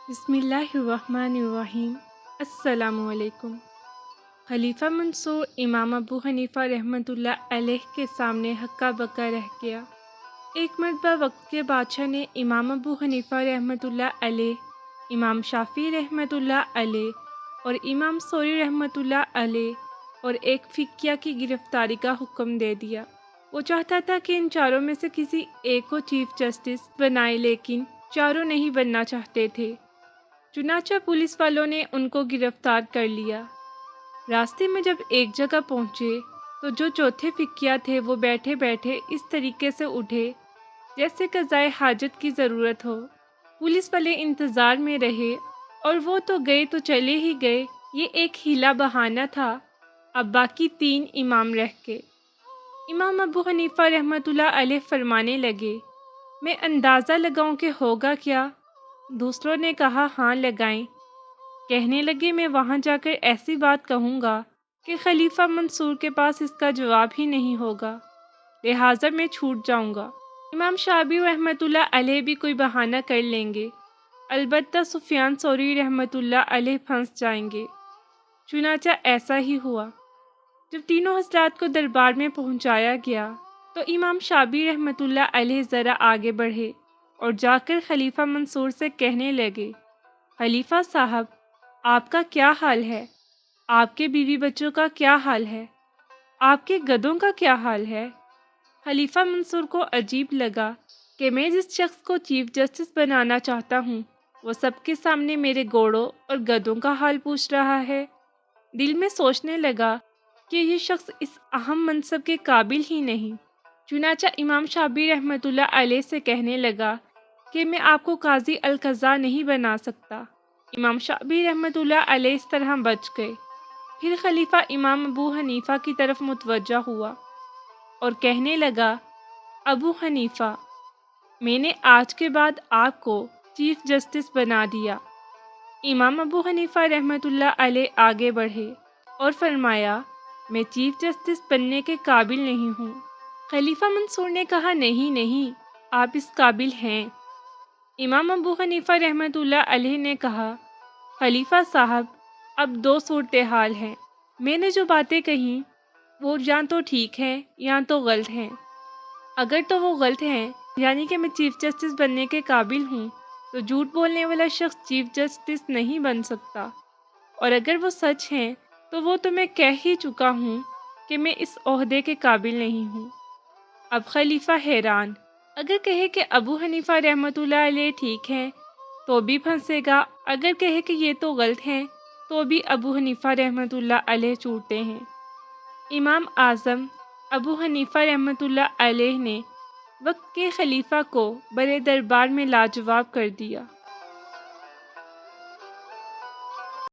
بسم اللہ الرحمن الرحیم۔ السلام علیکم۔ خلیفہ منصور امام ابو حنیفہ رحمۃ اللہ علیہ کے سامنے ہکا بکا رہ گیا۔ ایک مرتبہ وقت کے بادشاہ نے امام ابو حنیفہ رحمۃ اللہ علیہ، امام شافعی رحمۃ اللہ علیہ اور امام ثوری رحمۃ اللہ علیہ اور ایک فقیہ کی گرفتاری کا حکم دے دیا۔ وہ چاہتا تھا کہ ان چاروں میں سے کسی ایک کو چیف جسٹس بنائے، لیکن چاروں نہیں بننا چاہتے تھے۔ چنانچہ پولیس والوں نے ان کو گرفتار کر لیا۔ راستے میں جب ایک جگہ پہنچے تو جو چوتھے فقیہ تھے وہ بیٹھے بیٹھے اس طریقے سے اٹھے جیسے قضائے حاجت کی ضرورت ہو۔ پولیس والے انتظار میں رہے اور وہ تو گئے تو چلے ہی گئے، یہ ایک ہیلا بہانہ تھا۔ اب باقی 3 امام رہ گئے۔ امام ابو حنیفہ رحمۃ اللہ علیہ فرمانے لگے، میں اندازہ لگاؤں کہ ہوگا کیا؟ دوسروں نے کہا ہاں لگائیں۔ کہنے لگے میں وہاں جا کر ایسی بات کہوں گا کہ خلیفہ منصور کے پاس اس کا جواب ہی نہیں ہوگا، لہٰذا میں چھوٹ جاؤں گا۔ امام شافعی رحمۃ اللہ علیہ بھی کوئی بہانہ کر لیں گے، البتہ سفیان ثوری رحمۃ اللہ علیہ پھنس جائیں گے۔ چنانچہ ایسا ہی ہوا۔ جب تینوں حضرات کو دربار میں پہنچایا گیا تو امام شافعی رحمۃ اللہ علیہ ذرا آگے بڑھے اور جا کر خلیفہ منصور سے کہنے لگے، خلیفہ صاحب، آپ کا کیا حال ہے؟ آپ کے بیوی بچوں کا کیا حال ہے؟ آپ کے گدھوں کا کیا حال ہے؟ خلیفہ منصور کو عجیب لگا کہ میں جس شخص کو چیف جسٹس بنانا چاہتا ہوں وہ سب کے سامنے میرے گھوڑوں اور گدھوں کا حال پوچھ رہا ہے۔ دل میں سوچنے لگا کہ یہ شخص اس اہم منصب کے قابل ہی نہیں۔ چنانچہ امام شافعی رحمۃ اللہ علیہ سے کہنے لگا کہ میں آپ کو قاضی القضاء نہیں بنا سکتا۔ امام شافعی رحمۃ اللہ علیہ اس طرح بچ گئے۔ پھر خلیفہ امام ابو حنیفہ کی طرف متوجہ ہوا اور کہنے لگا، ابو حنیفہ، میں نے آج کے بعد آپ کو چیف جسٹس بنا دیا۔ امام ابو حنیفہ رحمۃ اللہ علیہ آگے بڑھے اور فرمایا، میں چیف جسٹس بننے کے قابل نہیں ہوں۔ خلیفہ منصور نے کہا، نہیں نہیں، آپ اس قابل ہیں۔ امام ابو حنیفہ رحمۃ اللہ علیہ نے کہا، خلیفہ صاحب، اب 2 صورتحال ہیں۔ میں نے جو باتیں کہیں وہ یا تو ٹھیک ہیں یا تو غلط ہیں۔ اگر تو وہ غلط ہیں، یعنی کہ میں چیف جسٹس بننے کے قابل ہوں، تو جھوٹ بولنے والا شخص چیف جسٹس نہیں بن سکتا، اور اگر وہ سچ ہیں تو وہ تو میں کہہ ہی چکا ہوں کہ میں اس عہدے کے قابل نہیں ہوں۔ اب خلیفہ حیران، اگر کہے کہ ابو حنیفہ رحمۃ اللہ علیہ ٹھیک ہیں تو بھی پھنسے گا، اگر کہے کہ یہ تو غلط ہیں تو بھی ابو حنیفہ رحمۃ اللہ علیہ چھوٹتے ہیں۔ امام اعظم ابو حنیفہ رحمۃ اللہ علیہ نے وقت کے خلیفہ کو بڑے دربار میں لاجواب کر دیا۔